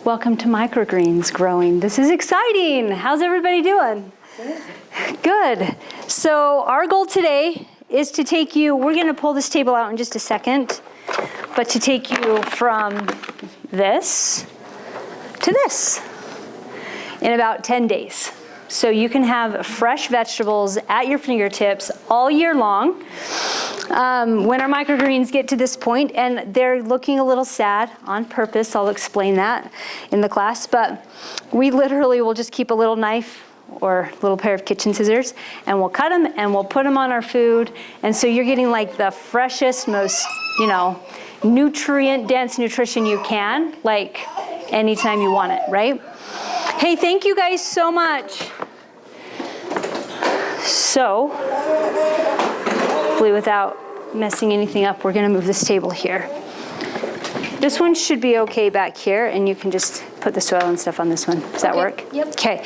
Welcome to Microgreens Growing. This is exciting. How's everybody doing? Good. So our goal today is to take you, we're going to pull this table out in just a second, but to take you from this to this in about 10 days. So you can have fresh vegetables at your fingertips all year long. When our microgreens get to this point, and they're looking a little sad on purpose, I'll explain that in the class, but we literally will just keep a little knife or a little pair of kitchen scissors, and we'll cut them and we'll put them on our food. And so you're getting like the freshest, most, nutrient-dense nutrition you can, like anytime you want it, right? Hey, thank you guys so much. So, hopefully without messing anything up, we're gonna move this table here. This one should be okay back here, and you can just put the soil and stuff on this one. Does that work? Yep. Okay.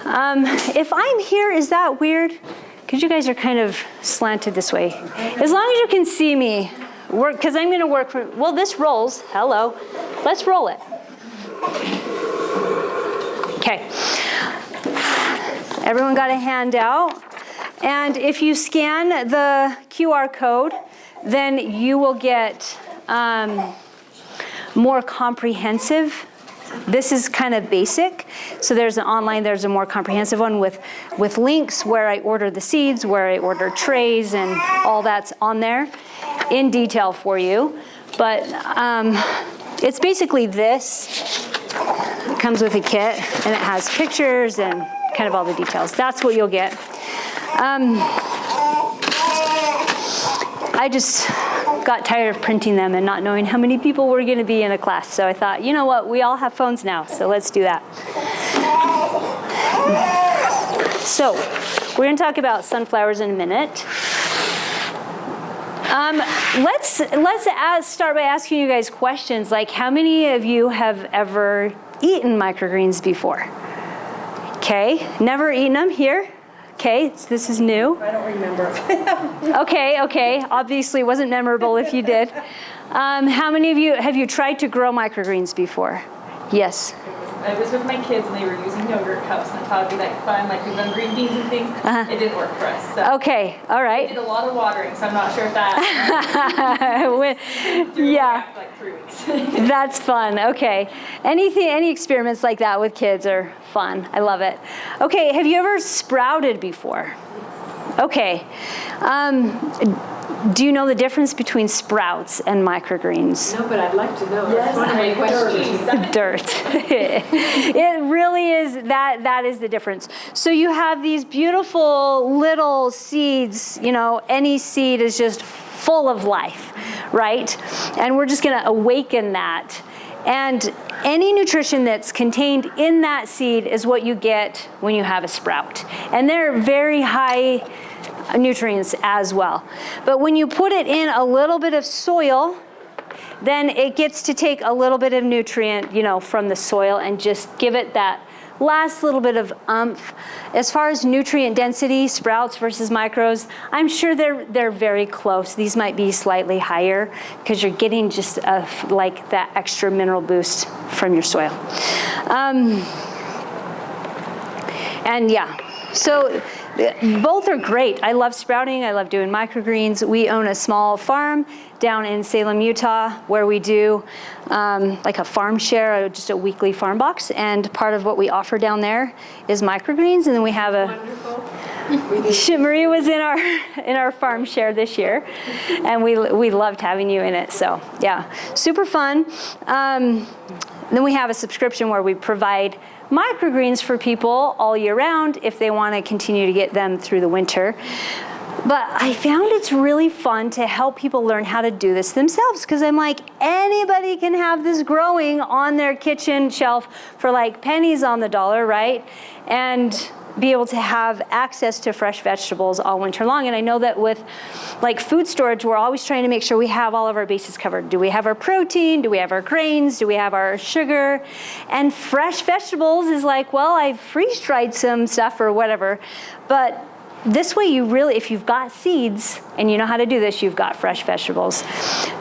If I'm here, is that weird? Because you guys are kind of slanted this way. As long as you can see me, because I'm gonna work for, well, this rolls, hello. Let's roll it. Okay. Everyone got a handout. And if you scan the QR code, then you will get more comprehensive. This is kind of basic. So there's an online, there's a more comprehensive one with links where I order the seeds, where I order trays, and all that's on there in detail for you. But it's basically this. It comes with a kit, and it has pictures and kind of all the details. That's what you'll get. I just got tired of printing them and not knowing how many people were going to be in a class. So I thought, you know what, we all have phones now, so let's do that. So we're going to talk about sunflowers in a minute. Let's start by asking you guys questions, like how many of you have ever eaten microgreens before? Okay, never eaten them here? Okay, so this is new. I don't remember. Okay. Obviously, it wasn't memorable if you did. How many of you have you tried to grow microgreens before? Yes. I was with my kids and they were using yogurt cups, and I thought it'd be like fun, like we've done green beans and things. It didn't work for us. So okay, all right. I did a lot of watering, so I'm not sure if that. Yeah. Like 3 weeks. That's fun. Okay. Any experiments like that with kids are fun. I love it. Okay. Have you ever sprouted before? Okay. Do you know the difference between sprouts and microgreens? No, but I'd like to know. Yes, That's one of my questions. Dirt. It really is, that is the difference. So you have these beautiful little seeds, any seed is just full of life, right? And we're just gonna awaken that. And any nutrition that's contained in that seed is what you get when you have a sprout. And they're very high nutrients as well. But when you put it in a little bit of soil, then it gets to take a little bit of nutrient, from the soil and just give it that last little bit of oomph. As far as nutrient density, sprouts versus micros, I'm sure they're very close. These might be slightly higher because you're getting just like that extra mineral boost from your soil. And yeah, so both are great. I love sprouting. I love doing microgreens. We own a small farm down in Salem, Utah, where we do like a farm share, just a weekly farm box. And part of what we offer down there is microgreens. And then we have Maria was in our farm share this year, and we loved having you in it. So yeah, super fun. Then we have a subscription where we provide microgreens for people all year round if they want to continue to get them through the winter. But I found it's really fun to help people learn how to do this themselves, because I'm like, anybody can have this growing on their kitchen shelf for like pennies on the dollar, right? And be able to have access to fresh vegetables all winter long. And I know that with like food storage, we're always trying to make sure we have all of our bases covered. Do we have our protein? Do we have our grains? Do we have our sugar? And fresh vegetables is like, well, I've freeze-dried some stuff or whatever, but this way you really, if you've got seeds and you know how to do this, you've got fresh vegetables.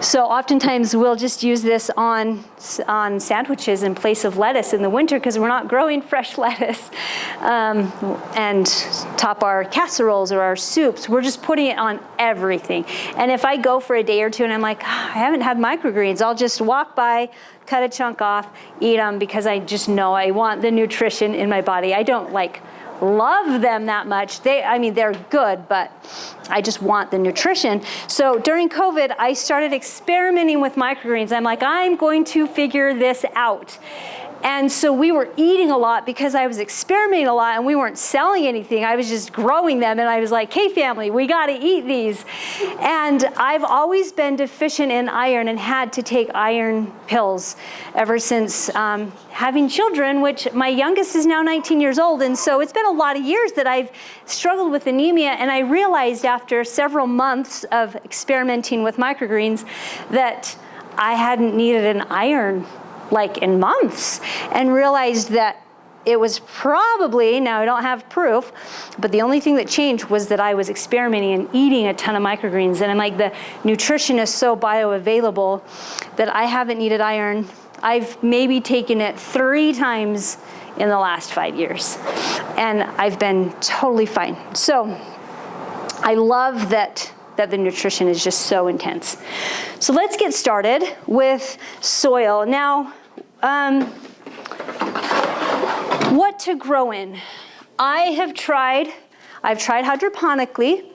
So oftentimes we'll just use this on sandwiches in place of lettuce in the winter because we're not growing fresh lettuce. And top our casseroles or our soups, we're just putting it on everything. And if I go for a day or two and I'm like, I haven't had microgreens, I'll just walk by, cut a chunk off, eat them because I just know I want the nutrition in my body. I don't love them that much. They're good, but I just want the nutrition. So during COVID, I started experimenting with microgreens. I'm like, I'm going to figure this out. And so we were eating a lot because I was experimenting a lot and we weren't selling anything. I was just growing them and I was like, hey family, we got to eat these. And I've always been deficient in iron and had to take iron pills ever since having children, which my youngest is now 19 years old. And so it's been a lot of years that I've struggled with anemia. And I realized after several months of experimenting with microgreens that I hadn't needed an iron in months, and realized that it was probably, now I don't have proof, but the only thing that changed was that I was experimenting and eating a ton of microgreens. And I'm like, the nutrition is so bioavailable that I haven't needed iron. I've maybe taken it 3 times in the last 5 years, and I've been totally fine. So I love that the nutrition is just so intense. So let's get started with soil. Now, what to grow in? I've tried hydroponically,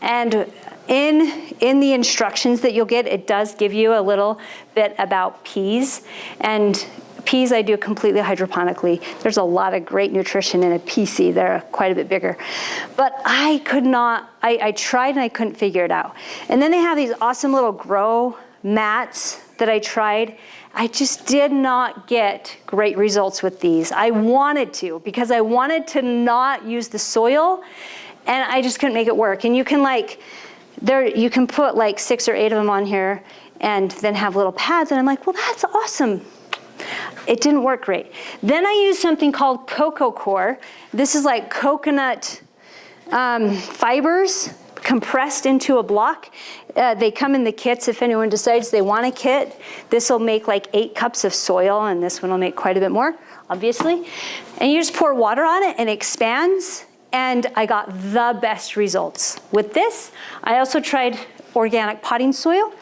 and in the instructions that you'll get, it does give you a little bit about peas. And peas I do completely hydroponically. There's a lot of great nutrition in a pea seed. They're quite a bit bigger. But I could not, I tried and I couldn't figure it out. And then they have these awesome little grow mats that I tried. I just did not get great results with these. I wanted to, because I wanted to not use the soil, and I just couldn't make it work. And you can you can put 6 or 8 of them on here and then have little pads, and I'm like, well, that's awesome. It didn't work great. Then I used something called cocoa core. This is like coconut fibers compressed into a block. They come in the kits if anyone decides they want a kit. This will make 8 cups of soil, and this one will make quite a bit more, obviously. And you just pour water on it and it expands, and I got the best results. With this, I also tried organic potting soil.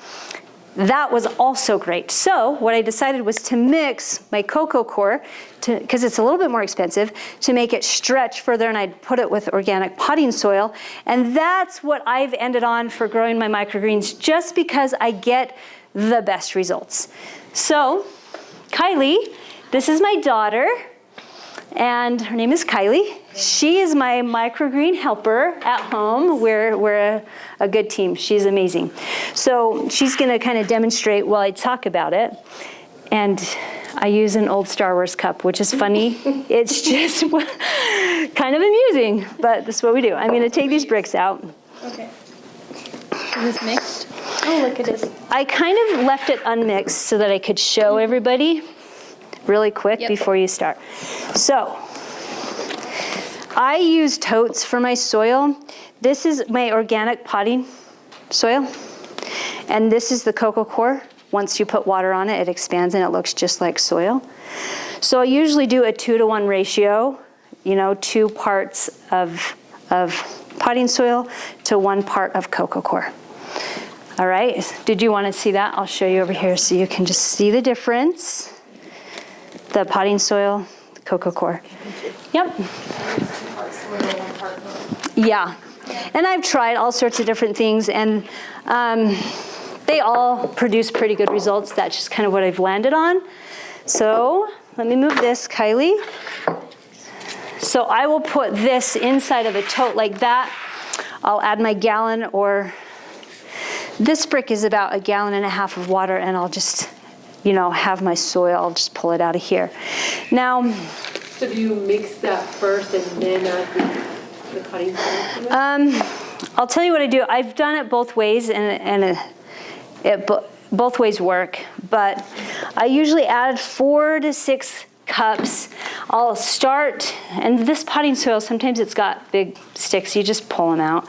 That was also great. So what I decided was to mix my cocoa core, because it's a little bit more expensive, to make it stretch further, and I'd put it with organic potting soil. And that's what I've ended on for growing my microgreens, just because I get the best results. So Kylie, this is my daughter, and her name is Kylie. She is my microgreen helper at home. We're a good team. She's amazing. So she's going to kind of demonstrate while I talk about it. And I use an old Star Wars cup, which is funny. It's just kind of amusing, but this is what we do. I'm going to take these bricks out. Okay. Is this mixed? Oh, look at this. I kind of left it unmixed so that I could show everybody really quick before you start. So I use totes for my soil. This is my organic potting soil, and this is the cocoa core. Once you put water on it, it expands and it looks just like soil. So I usually do a 2-to-1 ratio, 2 parts of potting soil to 1 part of cocoa core. All right, did you want to see that? I'll show you over here so you can just see the difference. The potting soil, the cocoa core. Yep. Yeah, and I've tried all sorts of different things, and they all produce pretty good results. That's just kind of what I've landed on. So let me move this, Kylie. So I will put this inside of a tote like that. I'll add my gallon, or this brick is about 1.5 gallons of water, and I'll just have my soil. I'll just pull it out of here. Now, so do you mix that first and then add the potting soil? I'll tell you what I do. I've done it both ways, and both ways work. But I usually add 4 to 6 cups. I'll start, and this potting soil, sometimes it's got big sticks, you just pull them out.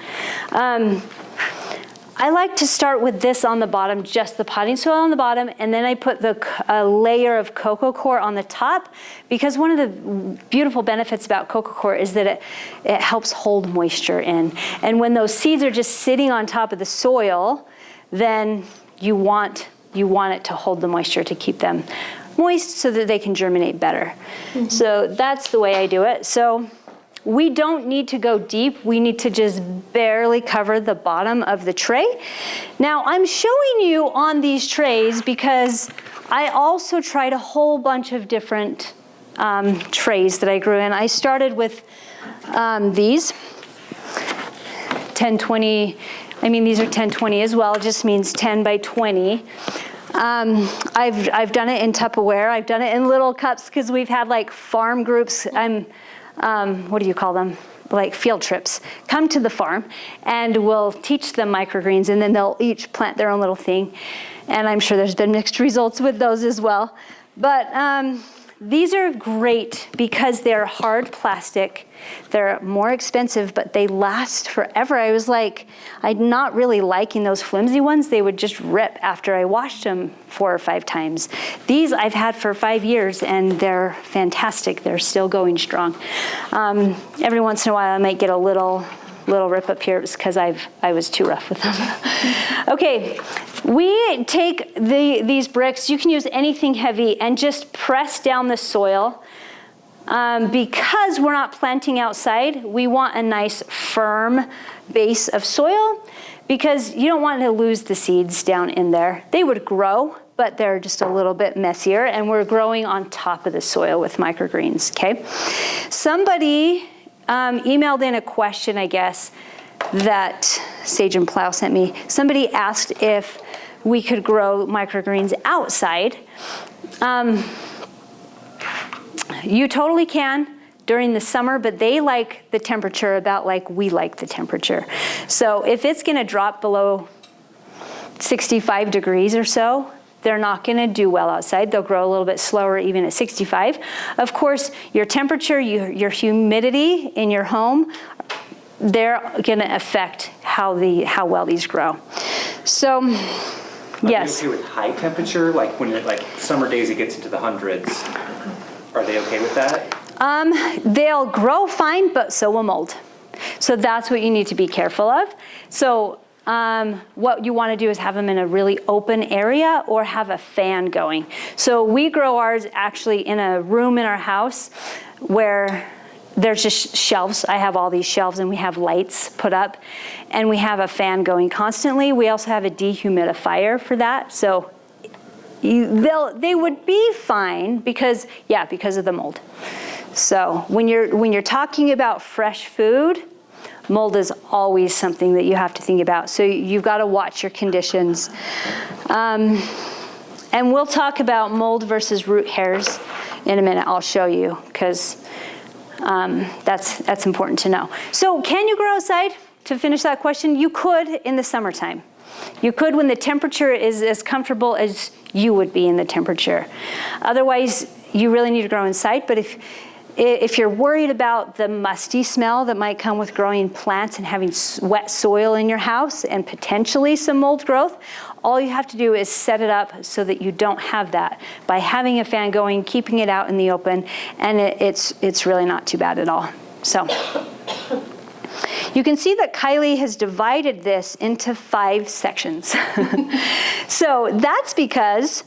I like to start with this on the bottom, just the potting soil on the bottom, and then I put a layer of coco coir on the top, because one of the beautiful benefits about coco coir is that it helps hold moisture in. And when those seeds are just sitting on top of the soil, then you want it to hold the moisture to keep them moist so that they can germinate better. Mm-hmm. So that's the way I do it. So we don't need to go deep. We need to just barely cover the bottom of the tray. Now, I'm showing you on these trays because I also tried a whole bunch of different trays that I grew in. I started with these 10-20. I mean, these are 10-20 as well. It just means 10 by 20. I've done it in Tupperware. I've done it in little cups because we've had like farm groups. What do you call them? Like field trips. Come to the farm and we'll teach them microgreens, and then they'll each plant their own little thing. And I'm sure there's been mixed results with those as well. But these are great because they're hard plastic. They're more expensive, but they last forever. I was like, I'm not really liking those flimsy ones. They would just rip after I washed them 4 or 5 times. These I've had for 5 years, and they're fantastic. They're still going strong. Every once in a while, I might get a little rip up here because I was too rough with them. Okay, we take these bricks. You can use anything heavy and just press down the soil. Because we're not planting outside, we want a nice firm base of soil because you don't want to lose the seeds down in there. They would grow, but they're just a little bit messier, and we're growing on top of the soil with microgreens, okay? Somebody emailed in a question, I guess, that Sage and Plow sent me. Somebody asked if we could grow microgreens outside. You totally can during the summer, but they like the temperature about like we like the temperature. So if it's gonna drop below 65 degrees or so, they're not gonna do well outside. They'll grow a little bit slower even at 65. Of course, your temperature, your humidity in your home, they're gonna affect how well these grow. So, yes. Are they okay with high temperature? Like when like summer days it gets into the hundreds. Are they okay with that? They'll grow fine, but so will mold. So that's what you need to be careful of. So what you want to do is have them in a really open area or have a fan going. So we grow ours actually in a room in our house where there's just shelves. I have all these shelves, and we have lights put up, and we have a fan going constantly. We also have a dehumidifier for that. So they would be fine because of the mold. So when you're talking about fresh food, mold is always something that you have to think about. So you've got to watch your conditions. And we'll talk about mold versus root hairs in a minute. I'll show you because that's important to know. So can you grow outside? To finish that question, you could in the summertime. You could when the temperature is as comfortable as you would be in the temperature. Otherwise, you really need to grow inside. But if you're worried about the musty smell that might come with growing plants and having wet soil in your house and potentially some mold growth, all you have to do is set it up so that you don't have that by having a fan going, keeping it out in the open, and it's really not too bad at all. So. You can see that Kylie has divided this into 5 sections. So that's because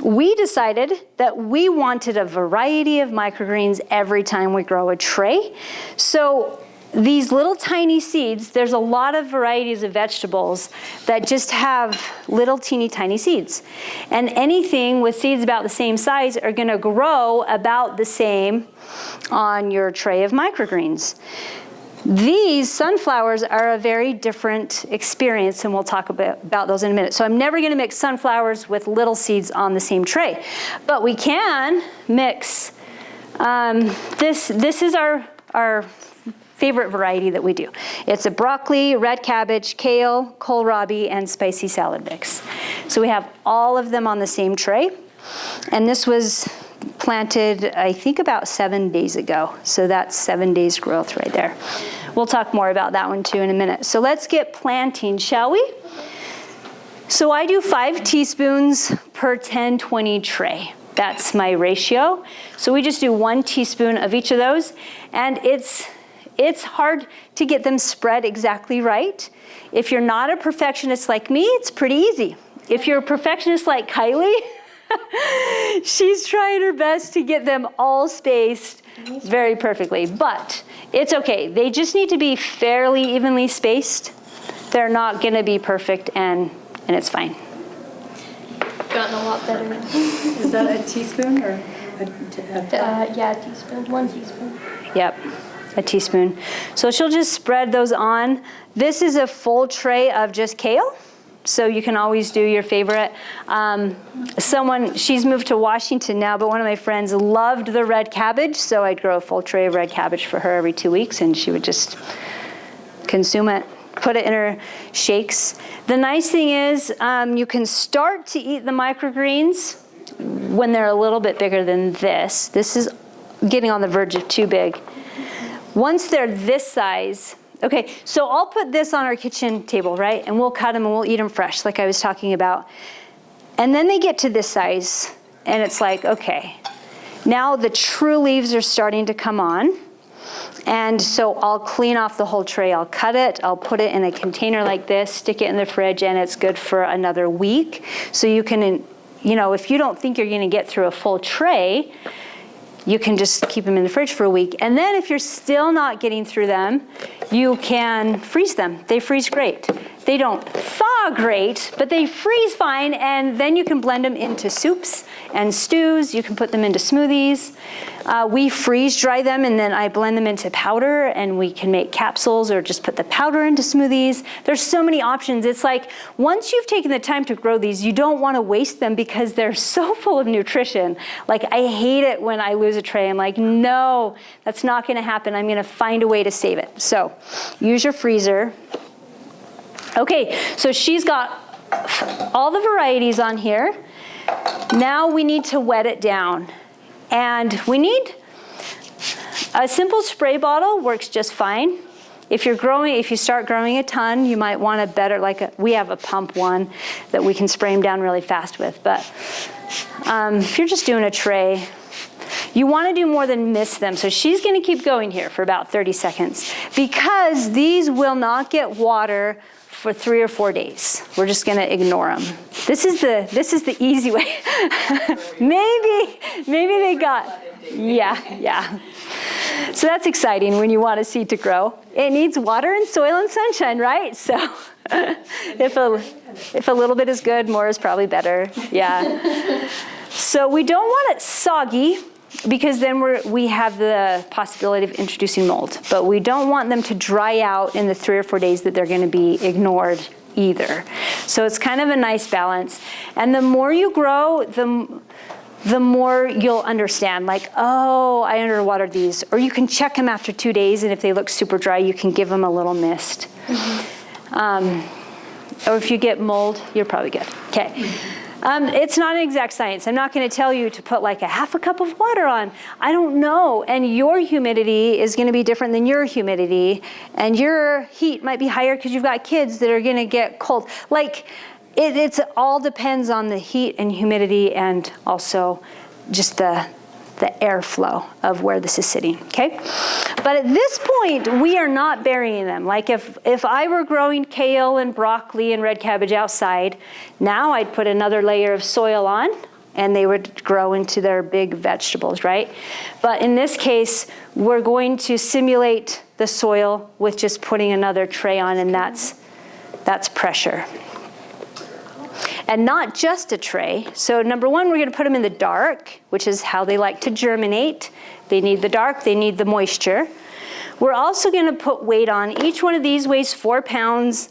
we decided that we wanted a variety of microgreens every time we grow a tray. So these little tiny seeds, there's a lot of varieties of vegetables that just have little teeny tiny seeds. And anything with seeds about the same size are gonna grow about the same on your tray of microgreens. These sunflowers are a very different experience, and we'll talk about those in a minute. So I'm never going to mix sunflowers with little seeds on the same tray. But we can mix, this is our favorite variety that we do. It's a broccoli, red cabbage, kale, kohlrabi, and spicy salad mix. So we have all of them on the same tray. And this was planted, I think, about 7 days ago. So that's 7 days growth right there. We'll talk more about that one too in a minute. So let's get planting, shall we? So I do 5 teaspoons per 10-20 tray. That's my ratio. So we just do 1 teaspoon of each of those. And it's hard to get them spread exactly right. If you're not a perfectionist like me, it's pretty easy. If you're a perfectionist like Kylie, she's trying her best to get them all spaced very perfectly. But it's okay. They just need to be fairly evenly spaced. They're not going to be perfect, and it's fine. Gotten a lot better. Is that a teaspoon or Yeah, a teaspoon. 1 teaspoon. Yep, a teaspoon. So she'll just spread those on. This is a full tray of just kale. So you can always do your favorite. She's moved to Washington now, but one of my friends loved the red cabbage, so I'd grow a full tray of red cabbage for her every 2 weeks, and she would just consume it, put it in her shakes. The nice thing is you can start to eat the microgreens when they're a little bit bigger than this. This is getting on the verge of too big. Once they're this size, okay, so I'll put this on our kitchen table, right? And we'll cut them and we'll eat them fresh, like I was talking about. And then they get to this size, and it's like, okay, now the true leaves are starting to come on. And so I'll clean off the whole tray. I'll cut it, I'll put it in a container like this, stick it in the fridge, and it's good for another week. So you can, if you don't think you're gonna get through a full tray, you can just keep them in the fridge for a week. And then if you're still not getting through them, you can freeze them. They freeze great. They don't thaw great, but they freeze fine, and then you can blend them into soups and stews. You can put them into smoothies. We freeze dry them, and then I blend them into powder, and we can make capsules or just put the powder into smoothies. There's so many options. It's like once you've taken the time to grow these, you don't want to waste them because they're so full of nutrition. Like, I hate it when I lose a tray. I'm like, no, that's not going to happen. I'm going to find a way to save it. So use your freezer. Okay, so she's got all the varieties on here. Now we need to wet it down. And we need a simple spray bottle, works just fine. If you start growing a ton, you might want a better, we have a pump one that we can spray them down really fast with. But if you're just doing a tray, you want to do more than miss them. So she's going to keep going here for about 30 seconds because these will not get water for 3 or 4 days. We're just going to ignore them. This is the easy way. maybe they got, yeah. So that's exciting when you want a seed to grow. It needs water and soil and sunshine, right? So if a little bit is good, more is probably better. Yeah. So we don't want it soggy, because then we have the possibility of introducing mold. But we don't want them to dry out in the 3 or 4 days that they're going to be ignored either. So it's kind of a nice balance. And the more you grow, the more you'll understand, like, oh, I underwatered these. Or you can check them after 2 days, and if they look super dry, you can give them a little mist. Or if you get mold, you're probably good. Okay. It's not an exact science. I'm not going to tell you to put like a half a cup of water on. I don't know. And your humidity is going to be different than your humidity. And your heat might be higher because you've got kids that are going to get cold. Like, it all depends on the heat and humidity and also just the airflow of where this is sitting, okay? But at this point, we are not burying them. Like if I were growing kale and broccoli and red cabbage outside, now I'd put another layer of soil on and they would grow into their big vegetables, right? But in this case, we're going to simulate the soil with just putting another tray on, and that's pressure. And not just a tray. So number one, we're going to put them in the dark, which is how they like to germinate. They need the dark, they need the moisture. We're also going to put weight on. Each one of these weighs 4 pounds,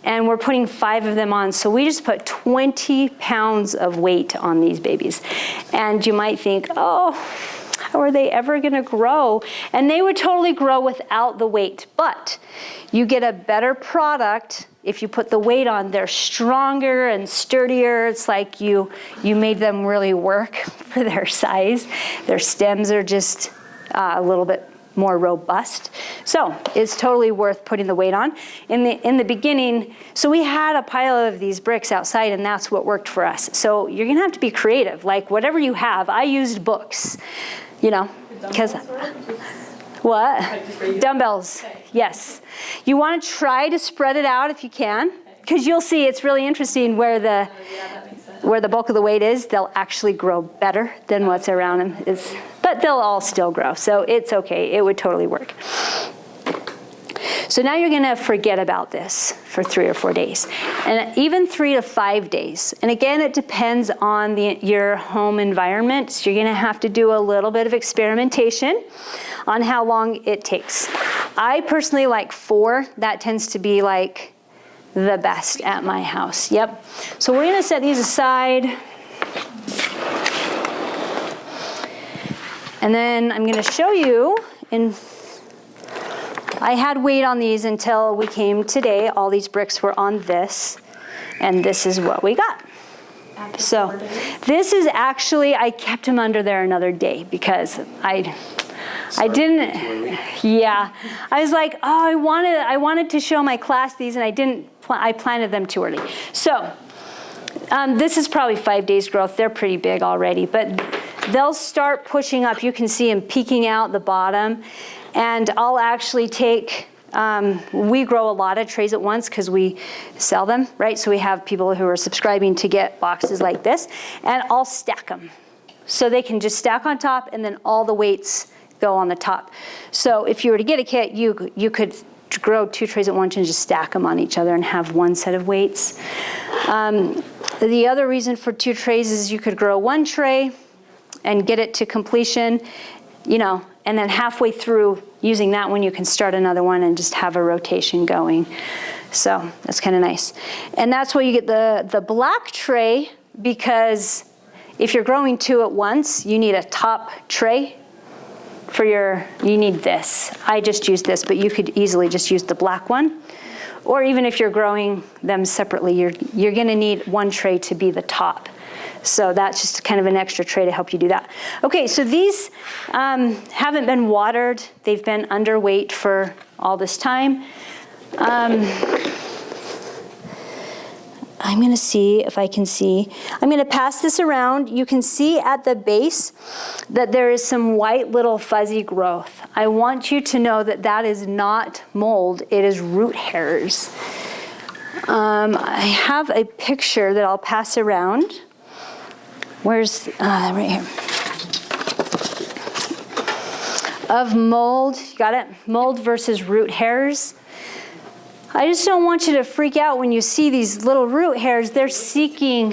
and we're putting 5 of them on. So we just put 20 pounds of weight on these babies. And you might think, oh, how are they ever gonna grow? And they would totally grow without the weight, but you get a better product if you put the weight on. They're stronger and sturdier. It's like you made them really work for their size. Their stems are just a little bit more robust. So it's totally worth putting the weight on. In the beginning, so we had a pile of these bricks outside, and that's what worked for us. So you're gonna have to be creative. Like whatever you have, I used books, you know, because what? Dumbbells, yes. You want to try to spread it out if you can, because you'll see it's really interesting where the bulk of the weight is. They'll actually grow better than what's around them is, but they'll all still grow, so it's okay. It would totally work. So now you're gonna forget about this for 3 or 4 days, and even 3 to 5 days. And again, it depends on your home environment. So you're gonna have to do a little bit of experimentation on how long it takes. I personally like 4. That tends to be like the best at my house. Yep. So we're gonna set these aside. And then I'm gonna show you I had weight on these until we came today. All these bricks were on this, and this is what we got. So this is actually, I kept them under there another day because I didn't, yeah. I was like, oh, I wanted to show my class these, and I planted them too early. So this is probably 5 days growth. They're pretty big already, but they'll start pushing up. You can see them peeking out the bottom. And I'll actually take, we grow a lot of trays at once because we sell them, right? So we have people who are subscribing to get boxes like this, and I'll stack them. So they can just stack on top, and then all the weights go on the top. So if you were to get a kit, you could grow 2 trays at once and just stack them on each other and have one set of weights. The other reason for 2 trays is you could grow 1 tray and get it to completion, you know, and then halfway through using that one, you can start another one and just have a rotation going. So that's kind of nice. And that's why you get the black tray, because if you're growing 2 at once, you need a top tray for you need this. I just used this, but you could easily just use the black one. Or even if you're growing them separately, you're gonna need 1 tray to be the top. So that's just kind of an extra tray to help you do that. Okay, so these haven't been watered. They've been underweight for all this time. I'm gonna see if I can see. I'm gonna pass this around. You can see at the base that there is some white little fuzzy growth. I want you to know that that is not mold, it is root hairs. I have a picture that I'll pass around. Where's, right here. Of mold, you got it? Mold versus root hairs. I just don't want you to freak out when you see these little root hairs. They're seeking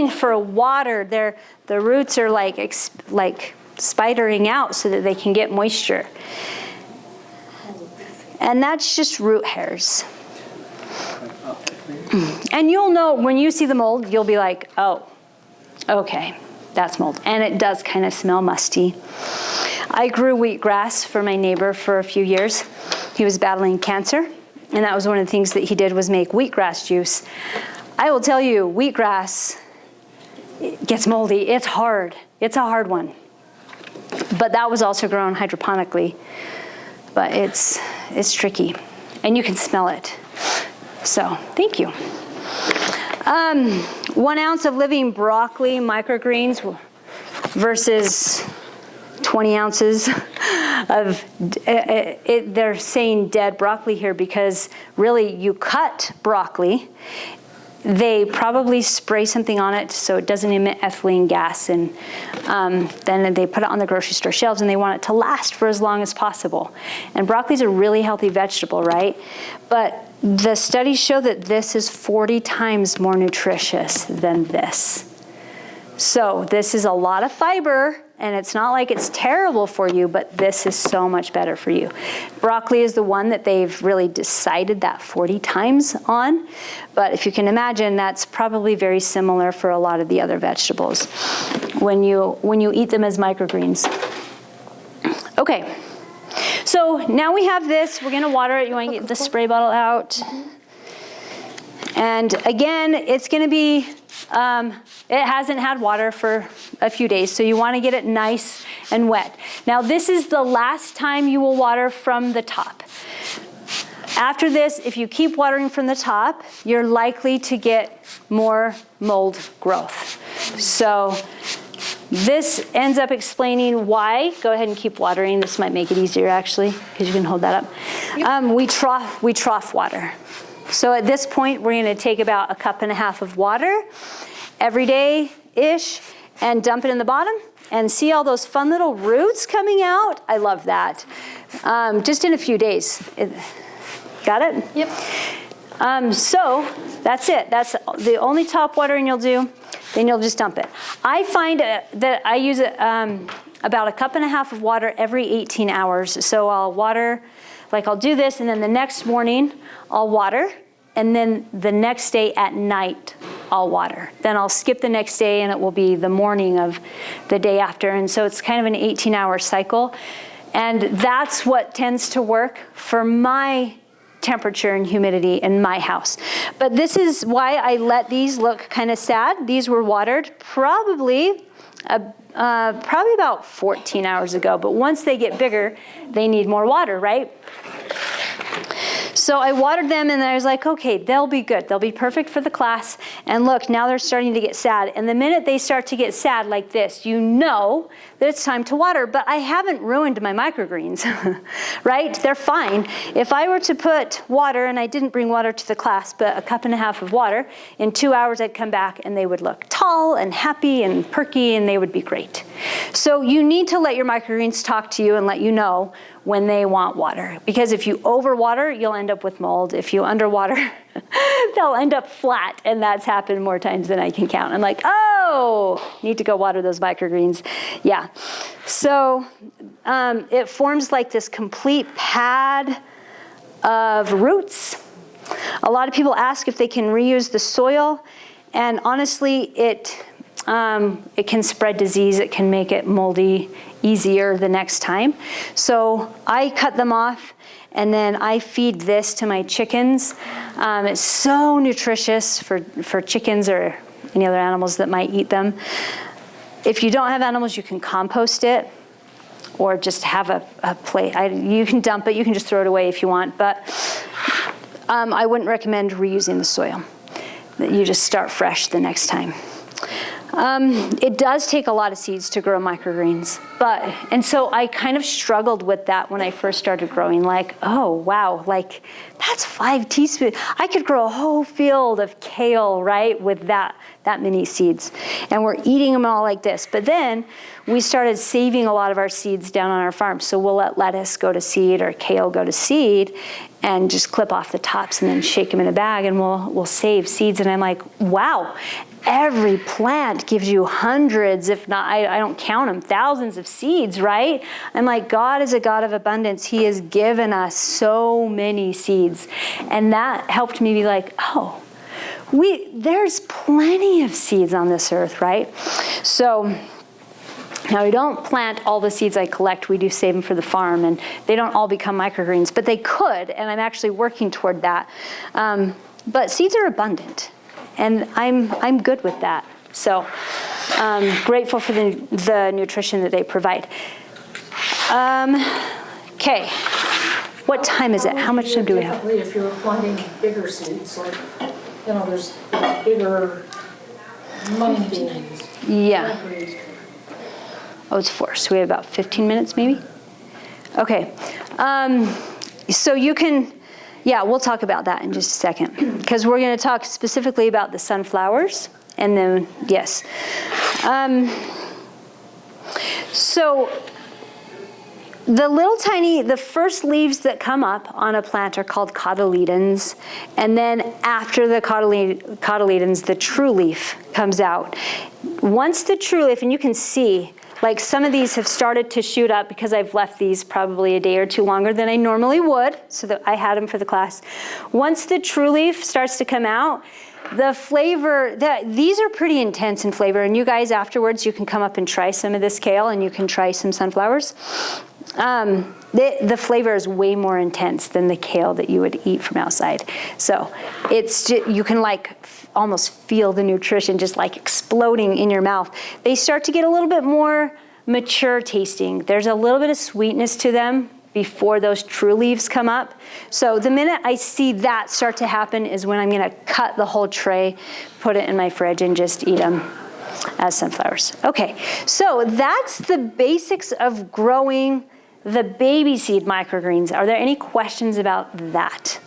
for water. The roots are like spidering out so that they can get moisture. And that's just root hairs. And you'll know when you see the mold, you'll be like, oh, okay, that's mold. And it does kind of smell musty. I grew wheatgrass for my neighbor for a few years. He was battling cancer, and that was one of the things that he did was make wheatgrass juice. I will tell you, wheatgrass gets moldy. It's hard. It's a hard one. But that was also grown hydroponically. But it's tricky, and you can smell it. So thank you. 1 ounce of living broccoli microgreens versus 20 ounces of, they're saying dead broccoli here because really you cut broccoli, they probably spray something on it so it doesn't emit ethylene gas, and then they put it on the grocery store shelves and they want it to last for as long as possible. And broccoli's a really healthy vegetable, right? But the studies show that this is 40 times more nutritious than this. So this is a lot of fiber, and it's not like it's terrible for you, but this is so much better for you. Broccoli is the one that they've really decided that 40 times on, but if you can imagine, that's probably very similar for a lot of the other vegetables when you eat them as microgreens. Okay, so now we have this. We're gonna water it. You wanna get the spray bottle out. And again, it's gonna be, it hasn't had water for a few days, so you want to get it nice and wet. Now this is the last time you will water from the top. After this, if you keep watering from the top, you're likely to get more mold growth. So this ends up explaining why. Go ahead and keep watering. This might make it easier actually, because you can hold that up. We trough water. So at this point, we're gonna take about 1.5 cups of water every day-ish and dump it in the bottom and see all those fun little roots coming out. I love that. Just in a few days. Got it? Yep. So that's it. That's the only top watering you'll do. Then you'll just dump it. I find that I use about 1.5 cups of water every 18 hours. So I'll water, like I'll do this, and then the next morning I'll water, and then the next day at night I'll water. Then I'll skip the next day and it will be the morning of the day after. And so it's kind of an 18-hour cycle. And that's what tends to work for my temperature and humidity in my house. But this is why I let these look kind of sad. These were watered probably about 14 hours ago. But once they get bigger, they need more water, right? So I watered them and I was like, okay, they'll be good. They'll be perfect for the class. And look, now they're starting to get sad. And the minute they start to get sad like this, you know that it's time to water. But I haven't ruined my microgreens, right? They're fine. If I were to put water, and I didn't bring water to the class, but 1.5 cups of water, in 2 hours I'd come back and they would look tall and happy and perky and they would be great. So you need to let your microgreens talk to you and let you know when they want water. Because if you overwater, you'll end up with mold. If you underwater, they'll end up flat. And that's happened more times than I can count. I'm like, oh, need to go water those microgreens. Yeah. So it forms like this complete pad of roots. A lot of people ask if they can reuse the soil. And honestly, it can spread disease. It can make it moldy easier the next time. So I cut them off and then I feed this to my chickens. It's so nutritious for chickens or any other animals that might eat them. If you don't have animals, you can compost it or just have a plate. You can dump it, you can just throw it away if you want, but I wouldn't recommend reusing the soil. You just start fresh the next time. It does take a lot of seeds to grow microgreens, and so I kind of struggled with that when I first started growing, like, oh, wow, like that's 5 teaspoons. I could grow a whole field of kale, right, with that many seeds. And we're eating them all like this. But then we started saving a lot of our seeds down on our farm. So we'll let lettuce go to seed or kale go to seed and just clip off the tops and then shake them in a bag and we'll save seeds. And I'm like, wow, every plant gives you hundreds, if not, I don't count them, thousands of seeds, right? I'm like, God is a God of abundance. He has given us so many seeds. And that helped me be like, oh, there's plenty of seeds on this earth, right? So now we don't plant all the seeds I collect. We do save them for the farm, and they don't all become microgreens, but they could, and I'm actually working toward that. But seeds are abundant, and I'm good with that. So grateful for the nutrition that they provide. Okay, what time is it? How much time do we have? If you're planting bigger seeds, like, there's bigger mung beans. Yeah. Oh, it's 4, so we have about 15 minutes maybe? Okay, so you can, we'll talk about that in just a second, because we're gonna talk specifically about the sunflowers, and then, yes. So The first leaves that come up on a plant are called cotyledons. And then after the cotyledons, the true leaf comes out. Once the true leaf, and you can see, like some of these have started to shoot up because I've left these probably a day or two longer than I normally would, so that I had them for the class. Once the true leaf starts to come out, the flavor, these are pretty intense in flavor, and you guys afterwards, you can come up and try some of this kale and you can try some sunflowers. The flavor is way more intense than the kale that you would eat from outside. So it's just, you can like almost feel the nutrition just like exploding in your mouth. They start to get a little bit more mature tasting. There's a little bit of sweetness to them before those true leaves come up. So the minute I see that start to happen is when I'm gonna cut the whole tray, put it in my fridge, and just eat them as sunflowers. Okay, so that's the basics of growing the baby seed microgreens. Are there any questions about that?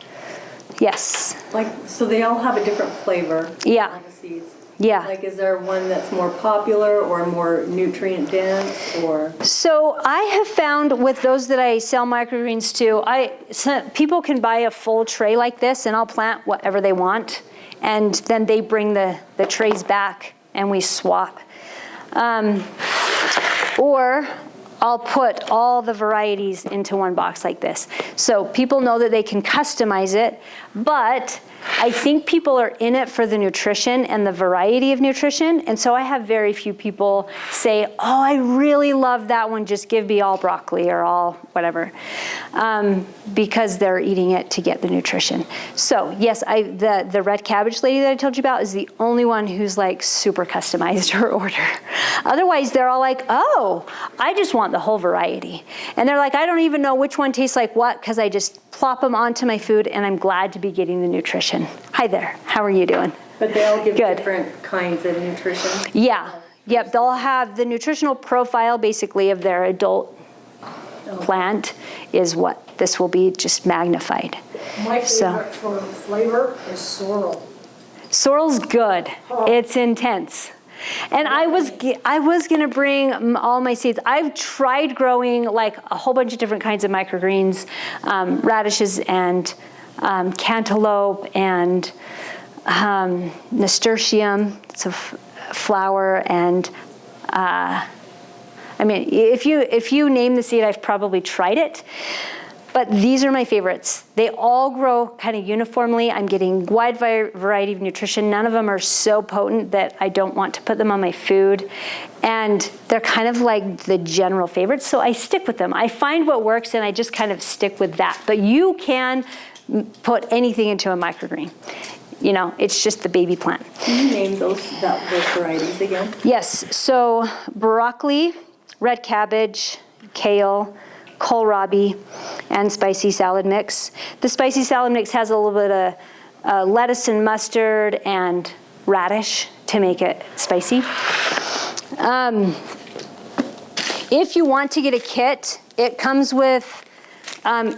Yes. Like, so they all have a different flavor. Yeah. All the seeds. Yeah. Like, is there one that's more popular or more nutrient dense or? So I have found with those that I sell microgreens to, people can buy a full tray like this and I'll plant whatever they want. And then they bring the trays back and we swap. Or I'll put all the varieties into one box like this. So people know that they can customize it, but I think people are in it for the nutrition and the variety of nutrition. And so I have very few people say, oh, I really love that one, just give me all broccoli or all whatever, because they're eating it to get the nutrition. So yes, the red cabbage lady that I told you about is the only one who's like super customized her order. Otherwise, they're all like, oh, I just want the whole variety. And they're like, I don't even know which one tastes like what, because I just plop them onto my food and I'm glad to be getting the nutrition. Hi there, how are you doing? But they all give Good. different kinds of nutrition? Yeah, yep, they'll have the nutritional profile basically of their adult plant is what this will be, just magnified. My So. favorite for flavor is sorrel. Sorrel's good, it's intense. And I was gonna bring all my seeds. I've tried growing like a whole bunch of different kinds of microgreens, radishes and cantaloupe and nasturtium, it's a flower, and I mean, if you name the seed, I've probably tried it. But these are my favorites. They all grow kind of uniformly. I'm getting wide variety of nutrition. None of them are so potent that I don't want to put them on my food. And they're kind of like the general favorites, so I stick with them. I find what works and I just kind of stick with that. But you can put anything into a microgreen. You know, it's just the baby plant. Can you name those varieties again? Yes, so broccoli, red cabbage, kale, kohlrabi, and spicy salad mix. The spicy salad mix has a little bit of lettuce and mustard and radish to make it spicy. If you want to get a kit, it comes with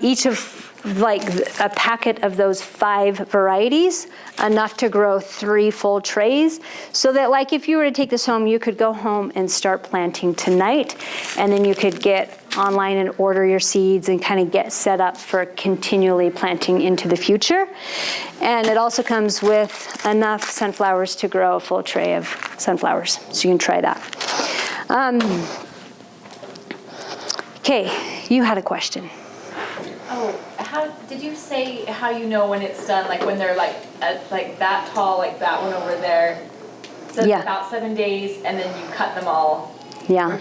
each of like a packet of those 5 varieties, enough to grow 3 full trays, so that like if you were to take this home, you could go home and start planting tonight, and then you could get online and order your seeds and kind of get set up for continually planting into the future. And it also comes with enough sunflowers to grow a full tray of sunflowers, so you can try that. Okay, you had a question. Oh, how did you say how you know when it's done? Like when they're like that tall, like that one over there. So Yeah. about 7 days, and then you cut them all. Yeah.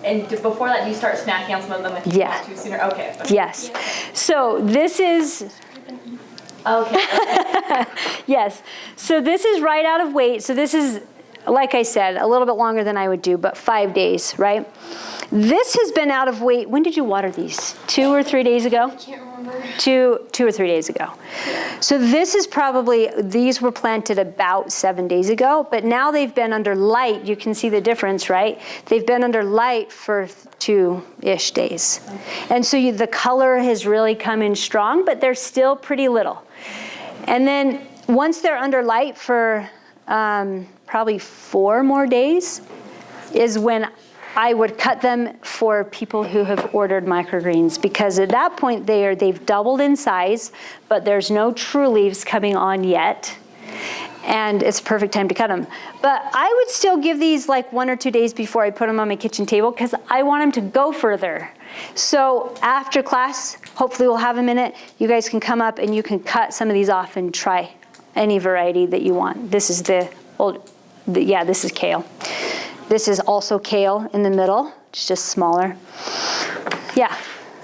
Before that, you start snacking on some of them if you Yeah. want to sooner. Okay. Yes. So this is, Okay. yes. So this is right out of weight. So this is, like I said, a little bit longer than I would do, but 5 days, right? This has been out of weight. When did you water these? 2 or 3 days ago? I can't remember. Two or 3 days ago. So this is probably, these were planted about 7 days ago, but now they've been under light. You can see the difference, right? They've been under light for 2-ish days. And so the color has really come in strong, but they're still pretty little. And then once they're under light for probably 4 more days is when I would cut them for people who have ordered microgreens, because at that point they've doubled in size, but there's no true leaves coming on yet. And it's a perfect time to cut them. But I would still give these like 1 or 2 days before I put them on my kitchen table, because I want them to go further. So after class, hopefully we'll have a minute, you guys can come up and you can cut some of these off and try any variety that you want. This is this is kale. This is also kale in the middle, it's just smaller. Yeah.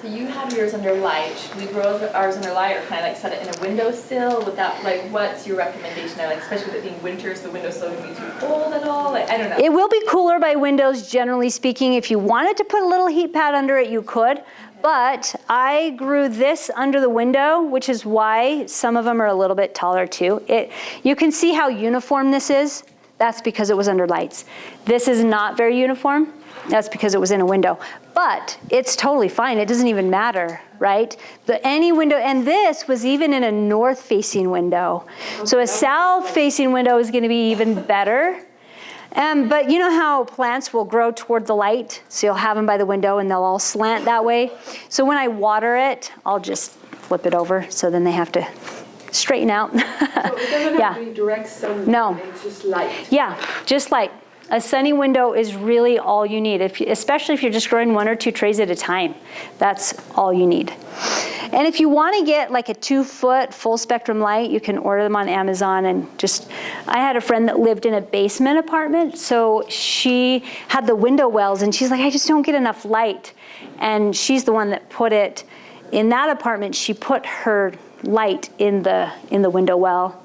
So you have yours under light. Should we grow ours under light, or kind of like set it in a windowsill? Without, like, what's your recommendation? Like, especially with it being winter, is the windowsill going to be too cold at all? Like, I don't know. It will be cooler by windows, generally speaking. If you wanted to put a little heat pad under it, you could. But I grew this under the window, which is why some of them are a little bit taller too. You can see how uniform this is. That's because it was under lights. This is not very uniform. That's because it was in a window. But it's totally fine. It doesn't even matter, right? Any window, and this was even in a north-facing window. So a south-facing window is going to be even better. But you know how plants will grow toward the light? So you'll have them by the window and they'll all slant that way. So when I water it, I'll just flip it over, so then they have to straighten out. So it doesn't have to be direct sunlight. No. It's just light. Yeah, just light. A sunny window is really all you need, especially if you're just growing 1 or 2 trays at a time. That's all you need. And if you want to get like a 2-foot full spectrum light, you can order them on Amazon. And I had a friend that lived in a basement apartment, so she had the window wells, and she's like, I just don't get enough light. And she's the one that put it in that apartment. She put her light in the window well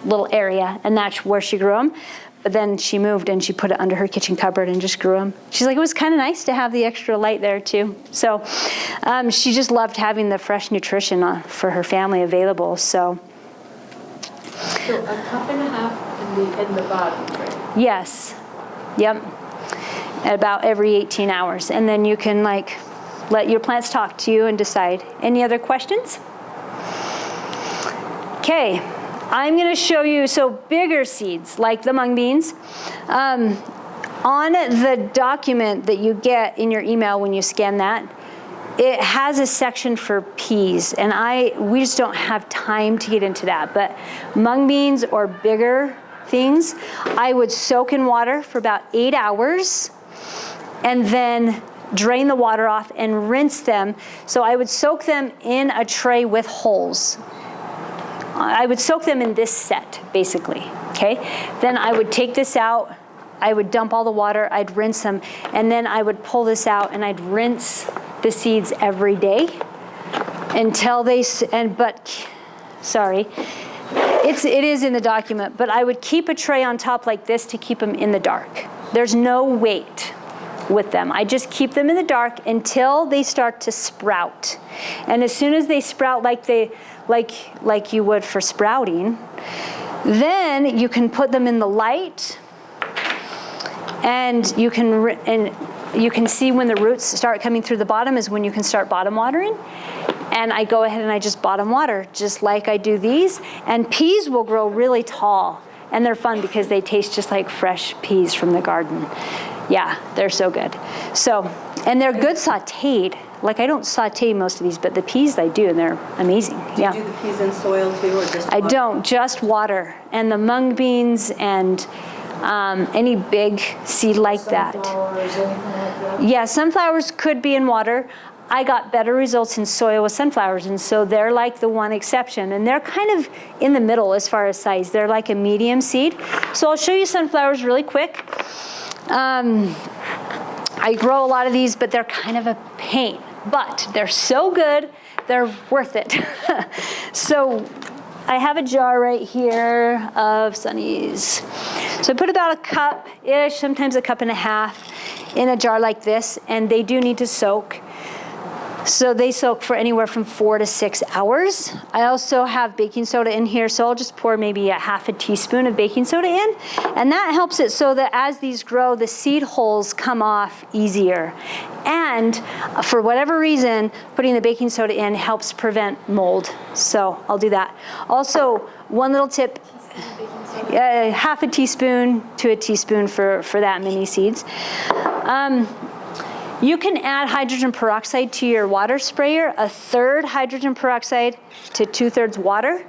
little area, and that's where she grew them. But then she moved and she put it under her kitchen cupboard and just grew them. She's like, it was kind of nice to have the extra light there too. So she just loved having the fresh nutrition for her family available. So So 1.5 cups in the bottom tray. yes, yep, about every 18 hours. And then you can like let your plants talk to you and decide. Any other questions? Okay. I'm going to show you, so bigger seeds, like the mung beans, on the document that you get in your email when you scan that, it has a section for peas, and we just don't have time to get into that, but mung beans or bigger things, I would soak in water for about 8 hours, and then drain the water off and rinse them. So I would soak them in a tray with holes. I would soak them in this set, basically, okay? Then I would take this out, I would dump all the water, I'd rinse them, and then I would pull this out and I'd rinse the seeds every day until it is in the document, but I would keep a tray on top like this to keep them in the dark. There's no weight with them. I just keep them in the dark until they start to sprout. And as soon as they sprout like you would for sprouting, then you can put them in the light, and you can see when the roots start coming through the bottom is when you can start bottom watering. And I go ahead and I just bottom water, just like I do these. And peas will grow really tall, and they're fun because they taste just like fresh peas from the garden. Yeah, they're so good. So, and they're good sauteed. Like, I don't saute most of these, but the peas I do, and they're amazing. Yeah. Do you do the peas in soil too, or just I water? don't, just water. And the mung beans and any big seed like that. Sunflowers, anything like that? Yeah, sunflowers could be in water. I got better results in soil with sunflowers, and so they're like the one exception. And they're kind of in the middle as far as size. They're like a medium seed. So I'll show you sunflowers really quick. I grow a lot of these, but they're kind of a pain. But they're so good, they're worth it. So I have a jar right here of Sunnies. So I put about a cup-ish, sometimes a cup and a half in a jar like this, and they do need to soak. So they soak for anywhere from 4 to 6 hours. I also have baking soda in here, so I'll just pour maybe a half a teaspoon of baking soda in, and that helps it so that as these grow, the seed holes come off easier. And for whatever reason, putting the baking soda in helps prevent mold, so I'll do that. Also, one little tip, half a teaspoon to a teaspoon for that many seeds. You can add hydrogen peroxide to your water sprayer, 1/3 hydrogen peroxide to 2/3 water,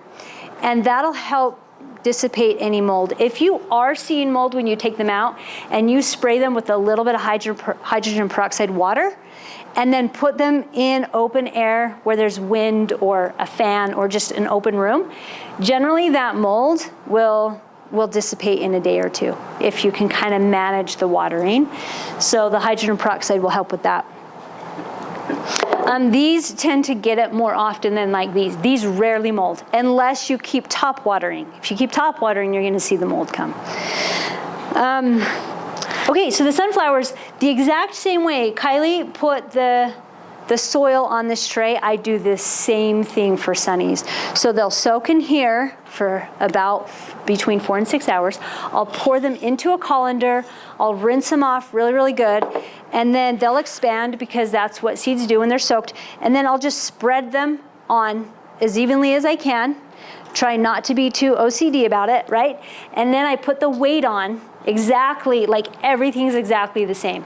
and that'll help dissipate any mold. If you are seeing mold when you take them out and you spray them with a little bit of hydrogen peroxide water, and then put them in open air where there's wind or a fan or just an open room, generally that mold will dissipate in a day or two if you can kind of manage the watering. So the hydrogen peroxide will help with that. These tend to get it more often than like these. These rarely mold unless you keep top watering. If you keep top watering, you're gonna see the mold come. Okay, so the sunflowers, the exact same way Kylie put the soil on this tray, I do the same thing for sunnies. So they'll soak in here for about between 4 and 6 hours. I'll pour them into a colander. I'll rinse them off really, really good. And then they'll expand because that's what seeds do when they're soaked. And then I'll just spread them on as evenly as I can. Try not to be too OCD about it, right? And then I put the weight on exactly, like everything's exactly the same.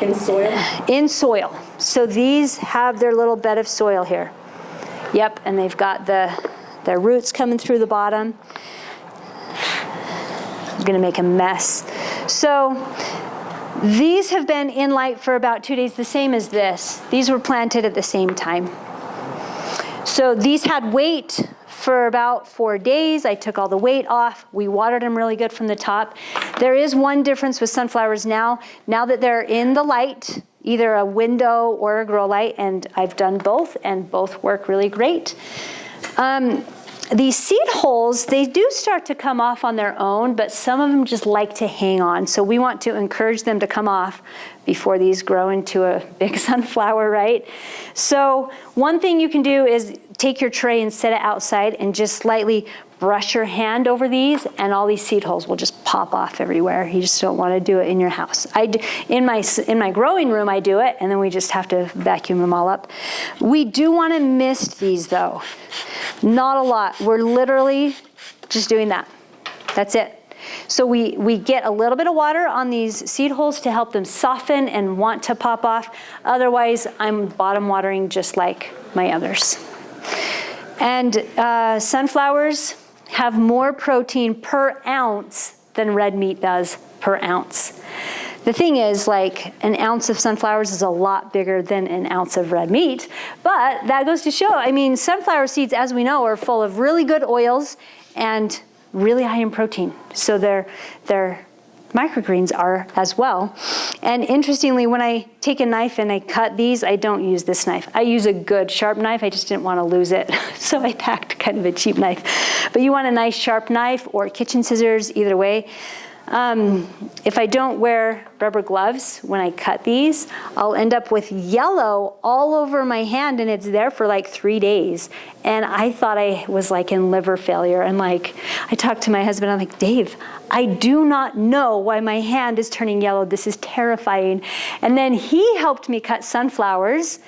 In soil? In soil. So these have their little bed of soil here. Yep, and they've got their roots coming through the bottom. I'm gonna make a mess. So these have been in light for about 2 days, the same as this. These were planted at the same time. So these had weight for about 4 days. I took all the weight off. We watered them really good from the top. There is one difference with sunflowers now that they're in the light, either a window or a grow light, and I've done both, and both work really great. These seed holes, they do start to come off on their own, but some of them just like to hang on. So we want to encourage them to come off before these grow into a big sunflower, right? So one thing you can do is take your tray and set it outside and just slightly brush your hand over these, and all these seed holes will just pop off everywhere. You just don't want to do it in your house. In my growing room, I do it, and then we just have to vacuum them all up. We do want to mist these though. Not a lot. We're literally just doing that. That's it. So we get a little bit of water on these seed holes to help them soften and want to pop off. Otherwise, I'm bottom watering just like my others. And sunflowers have more protein per ounce than red meat does per ounce. The thing is, like, an ounce of sunflowers is a lot bigger than an ounce of red meat, but that goes to show, I mean, sunflower seeds, as we know, are full of really good oils and really high in protein. So their microgreens are as well. And interestingly, when I take a knife and I cut these, I don't use this knife. I use a good sharp knife. I just didn't want to lose it. So I packed kind of a cheap knife. But you want a nice sharp knife or kitchen scissors, either way. If I don't wear rubber gloves when I cut these, I'll end up with yellow all over my hand, and it's there for like 3 days. And I thought I was like in liver failure. And like, I talked to my husband, I'm like, Dave, I do not know why my hand is turning yellow. This is terrifying. And then he helped me cut sunflowers,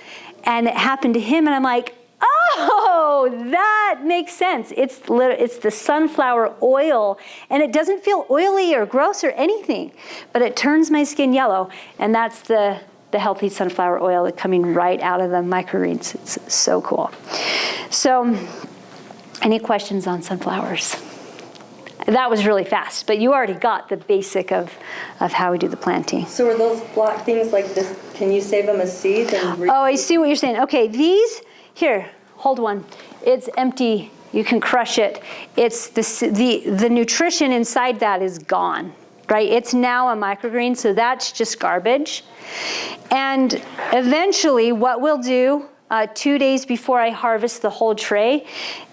and it happened to him, and I'm like, oh, that makes sense. It's the sunflower oil, and it doesn't feel oily or gross or anything, but it turns my skin yellow, and that's the healthy sunflower oil coming right out of the microgreens. It's so cool. So, any questions on sunflowers? That was really fast, but you already got the basic of how we do the planting. So are those black things like this, can you save them as seeds? And Oh, I see what you're saying. Okay, these, here, hold one. It's empty. You can crush it. It's the nutrition inside that is gone, right? It's now a microgreen, so that's just garbage. And eventually what we'll do 2 days before I harvest the whole tray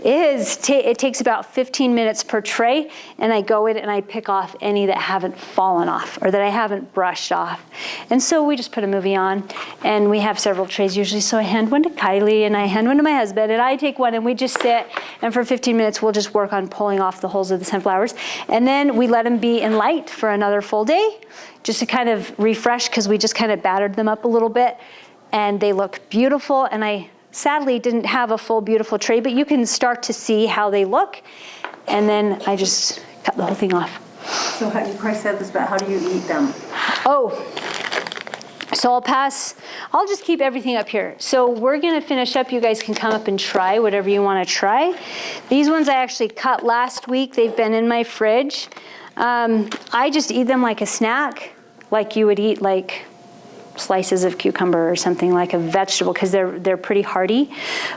is it takes about 15 minutes per tray, and I go in and I pick off any that haven't fallen off or that I haven't brushed off. And so we just put a movie on, and we have several trays usually, so I hand one to Kylie and I hand one to my husband, and I take one, and we just sit, and for 15 minutes we'll just work on pulling off the holes of the sunflowers, and then we let them be in light for another full day just to kind of refresh, because we just kind of battered them up a little bit. And they look beautiful, and I sadly didn't have a full beautiful tray, but you can start to see how they look, and then I just cut the whole thing off. So you probably said this, but how do you eat them? Oh, So I'll just keep everything up here. So we're gonna finish up. You guys can come up and try whatever you wanna try. These ones I actually cut last week. They've been in my fridge. I just eat them like a snack, like you would eat like slices of cucumber or something, like a vegetable, because they're pretty hearty.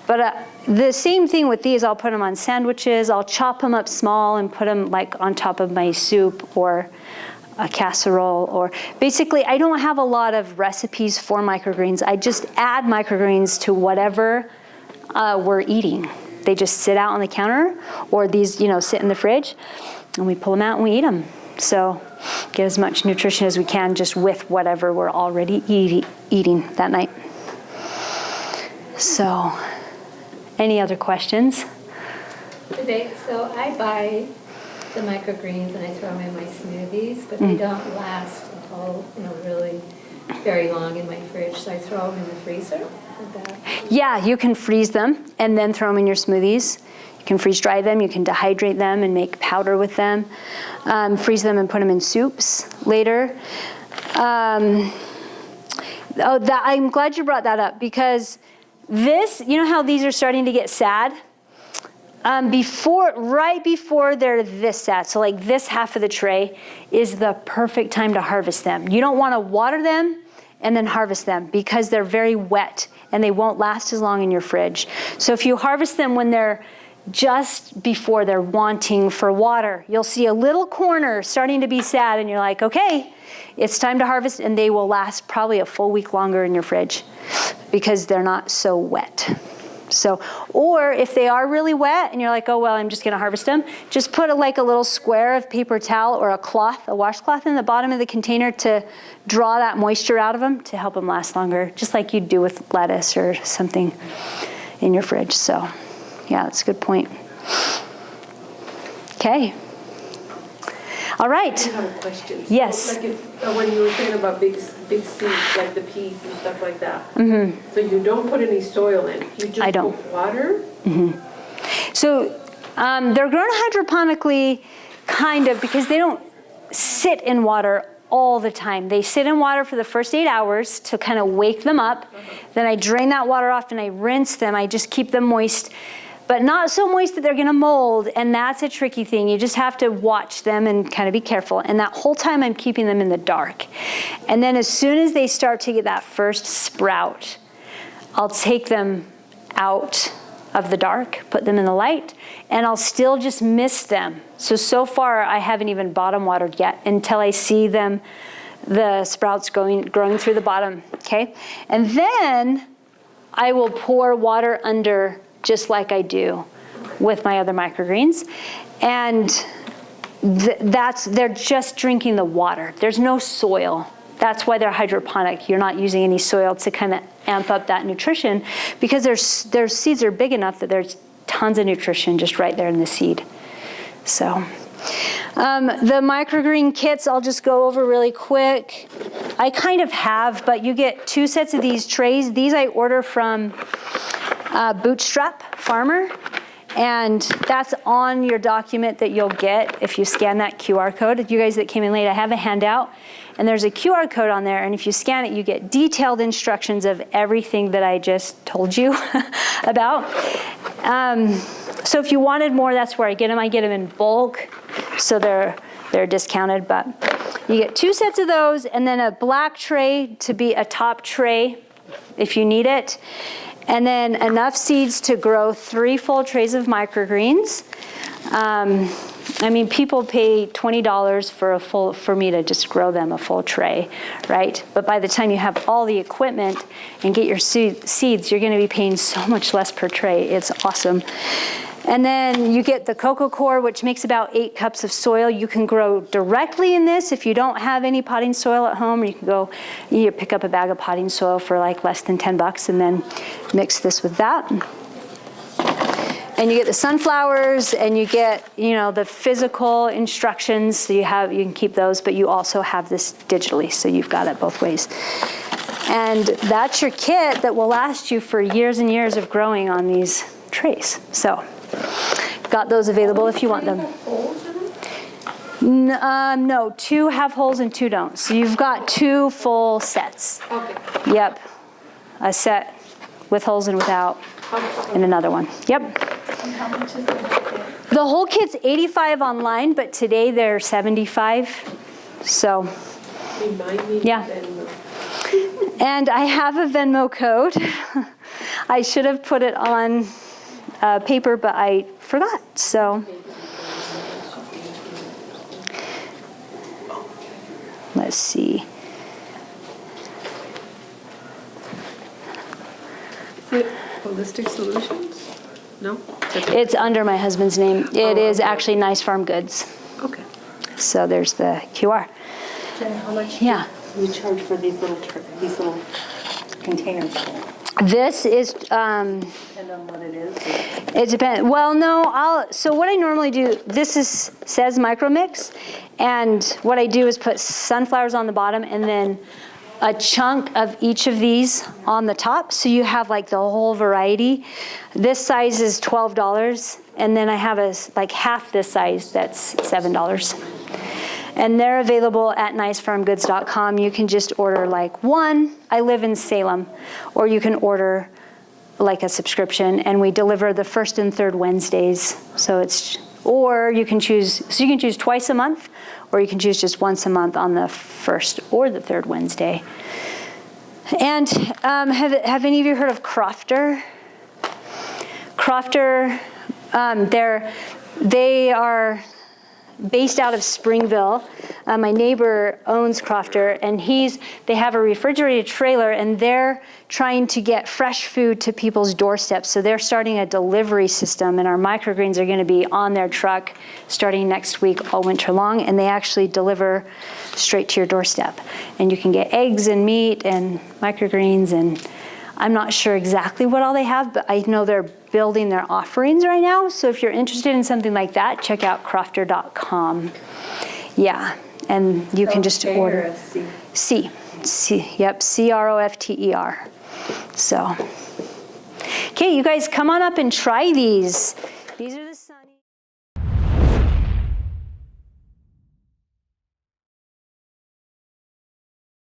But the same thing with these, I'll put them on sandwiches. I'll chop them up small and put them like on top of my soup or a casserole, or basically I don't have a lot of recipes for microgreens. I just add microgreens to whatever we're eating. They just sit out on the counter, or these, sit in the fridge, and we pull them out and we eat them. So get as much nutrition as we can just with whatever we're already eating that night. So, any other questions? So I buy the microgreens and I throw them in my smoothies, but they don't last until, really very long in my fridge. So I throw them in the freezer. Yeah, you can freeze them and then throw them in your smoothies. You can freeze dry them, you can dehydrate them and make powder with them. Freeze them and put them in soups later. I'm glad you brought that up, because this, how these are starting to get sad? Right before they're this sad, so like this half of the tray is the perfect time to harvest them. You don't want to water them and then harvest them, because they're very wet and they won't last as long in your fridge. So if you harvest them when they're just before they're wanting for water, you'll see a little corner starting to be sad, and you're like, okay, it's time to harvest, and they will last probably a full week longer in your fridge because they're not so wet. So, or if they are really wet and you're like, oh, well, I'm just gonna harvest them, just put a little square of paper towel or a washcloth in the bottom of the container to draw that moisture out of them to help them last longer, just like you'd do with lettuce or something in your fridge. So, yeah, that's a good point. Okay. All right. I have a question. Yes. So, like when you were saying about big seeds, like the peas and stuff like that. So you don't put any soil in. You just put water? So they're grown hydroponically, kind of, because they don't sit in water all the time. They sit in water for the first 8 hours to kind of wake them up. Then I drain that water off and I rinse them. I just keep them moist, but not so moist that they're gonna mold, and that's a tricky thing. You just have to watch them and kind of be careful. And that whole time I'm keeping them in the dark. And then as soon as they start to get that first sprout, I'll take them out of the dark, put them in the light, and I'll still just mist them. So far I haven't even bottom watered yet until I see them, the sprouts growing through the bottom, okay? And then I will pour water under, just like I do with my other microgreens. And they're just drinking the water. There's no soil. That's why they're hydroponic. You're not using any soil to kind of amp up that nutrition, because their seeds are big enough that there's tons of nutrition just right there in the seed. So the microgreen kits, I'll just go over really quick. I kind of have, but you get 2 sets of these trays. These I order from Bootstrap Farmer, and that's on your document that you'll get if you scan that QR code. You guys that came in late, I have a handout, and there's a QR code on there, and if you scan it, you get detailed instructions of everything that I just told you about. So if you wanted more, that's where I get them. I get them in bulk, so they're discounted, but you get 2 sets of those, and then a black tray to be a top tray if you need it. And then enough seeds to grow 3 full trays of microgreens. I mean, people pay $20 for me to just grow them a full tray, right? But by the time you have all the equipment and get your seeds, you're gonna be paying so much less per tray. It's awesome. And then you get the cocoa core, which makes about 8 cups of soil. You can grow directly in this if you don't have any potting soil at home. You pick up a bag of potting soil for like less than $10 and then mix this with that. And you get the sunflowers, and you get, the physical instructions. So you can keep those, but you also have this digitally, so you've got it both ways. And that's your kit that will last you for years and years of growing on these trays. So got those available if you want them. No, 2 have holes and 2 don't. So you've got 2 full sets. Okay. Yep. A set with holes and without, and another one. Yep. And how much is the whole kit? The whole kit's $85 online, but today they're $75. So, Remind me. Yeah. And I have a Venmo code. I should have put it on paper, but I forgot. So, let's see. Is it Holistic Solutions? No? It's under my husband's name. It is actually Nice Farm Goods. Okay. So there's the QR. Jennah, how much Yeah. do you charge for these little containers? This is, Depend on what it is? it depends. Well, no, so what I normally do, says micro mix, and what I do is put sunflowers on the bottom and then a chunk of each of these on the top, so you have like the whole variety. This size is $12, and then I have like half this size that's $7. And they're available at nicefarmgoods.com. You can just order like 1. I live in Salem, or you can order like a subscription, and we deliver the first and third Wednesdays. So you can choose twice a month, or you can choose just once a month on the first or the third Wednesday. And have any of you heard of Crofter? Crofter, they are based out of Springville. My neighbor owns Crofter, and they have a refrigerated trailer, and they're trying to get fresh food to people's doorsteps. So they're starting a delivery system, and our microgreens are going to be on their truck starting next week all winter long, and they actually deliver straight to your doorstep. And you can get eggs and meat and microgreens, and I'm not sure exactly what all they have, but I know they're building their offerings right now. So if you're interested in something like that, check out crofter.com. Yeah, and you can just order. C, yep, CROFTER. So, okay, you guys come on up and try these.